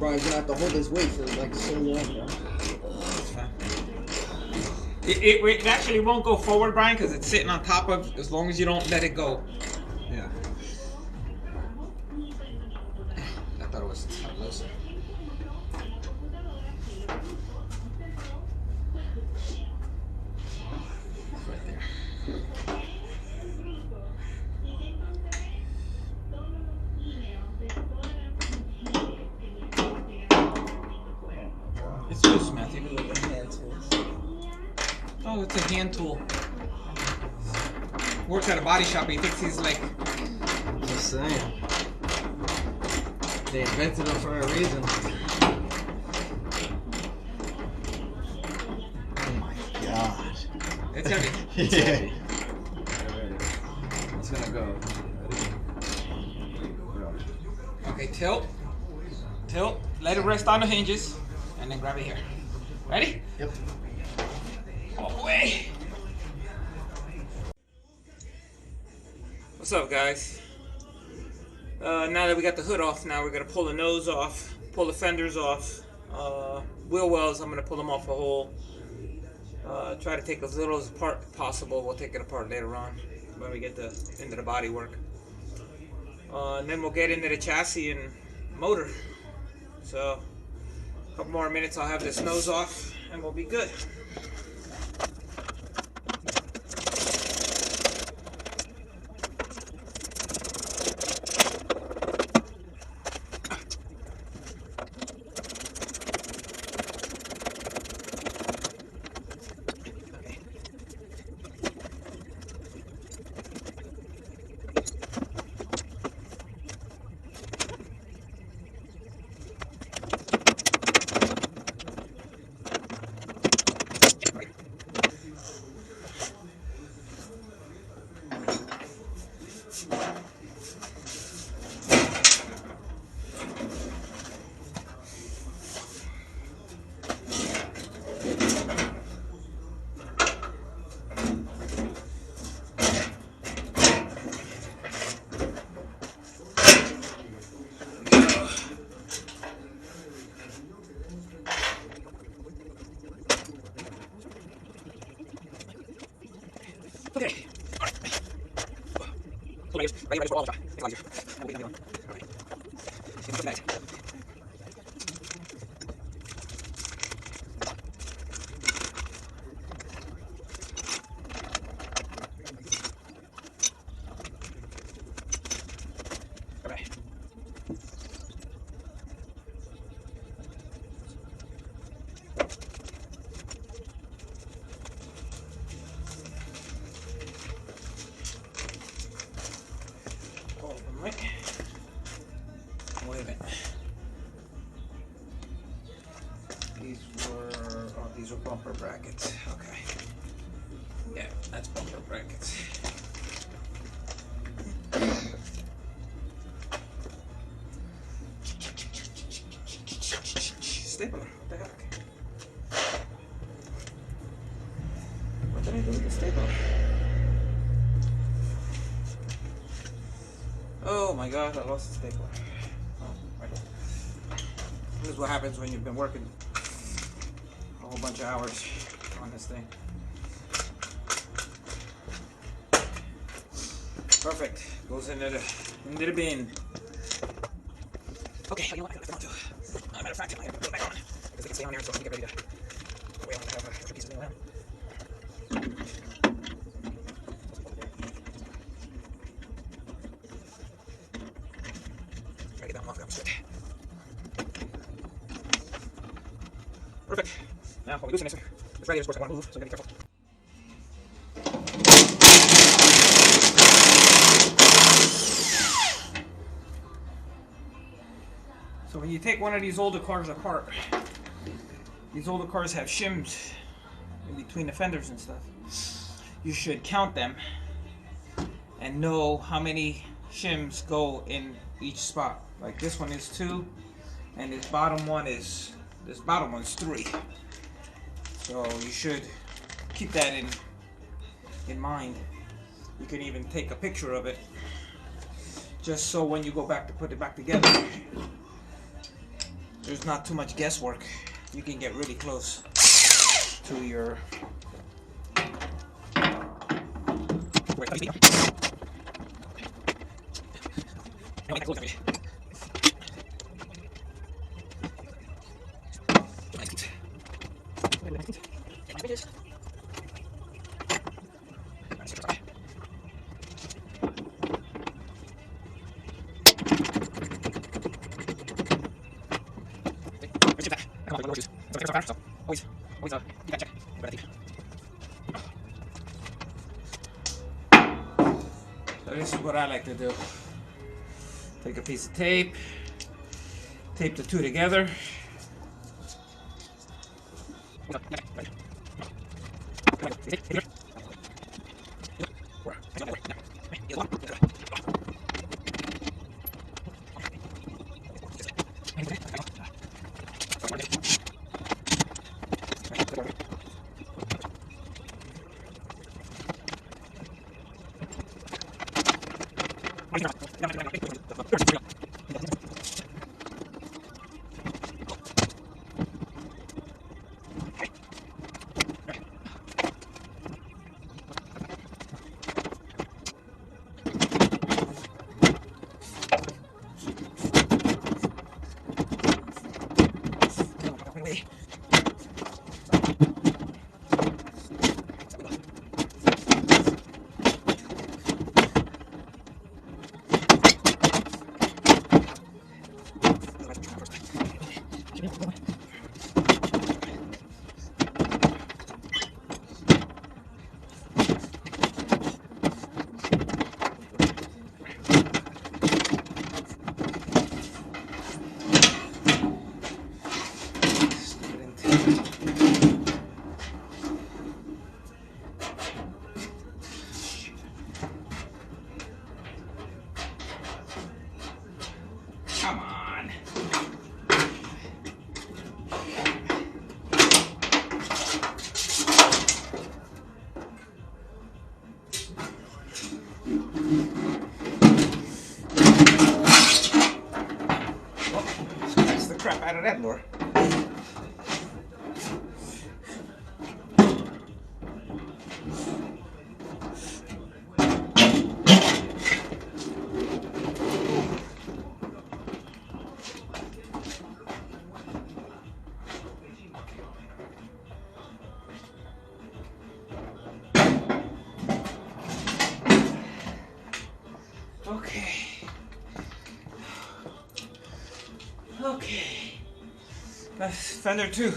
Brian's gonna have to hold his weight for like so long, bro. It's fine. It actually won't go forward, Brian, because it's sitting on top of, as long as you don't let it go. Yeah. I thought it was loose. Right there. It's loose, Matthew. Oh, it's a hand tool. Works at a body shop. He thinks he's like. Just saying. They invented them for a reason. Oh my god. It's heavy. It's heavy. It's gonna go. Okay, tilt. Tilt. Let it rest on the hinges. And then grab it here. Ready? Yep. All the way. What's up, guys? Now that we got the hood off, now we're gonna pull the nose off, pull the fenders off. Wheel wells, I'm gonna pull them off a whole. Try to take as little as apart possible. We'll take it apart later on when we get into the body work. And then we'll get into the chassis and motor. So, a couple more minutes, I'll have this nose off, and we'll be good. Okay. All right. Wait a minute. These were bumper brackets. Okay. Yeah, that's bumper brackets. Stapler. What the heck? What did I do with the stapler? Oh my god, I lost the stapler. Oh, right here. This is what happens when you've been working a whole bunch of hours on this thing. Perfect. Goes into the bin. Okay, you know what? I gotta lift them out too. Matter of fact, I have to put it back on because they can stay on there until I get ready to weigh on to have extra pieces laying around. Try to get that one off. That was good. Perfect. Now, when we loosen this, this radiator, of course, I want to move, so I gotta be careful. So when you take one of these older cars apart, these older cars have shims in between the fenders and stuff. You should count them and know how many shims go in each spot. Like this one is 2, and this bottom one's 3. So you should keep that in mind. You can even take a picture of it, just so when you go back to put it back together, there's not too much guesswork. You can get really close to your So this is what I like to do. Take a piece of tape, tape the two together. Come on. Well, that's the crap out of that lure. Okay. That's fender 2.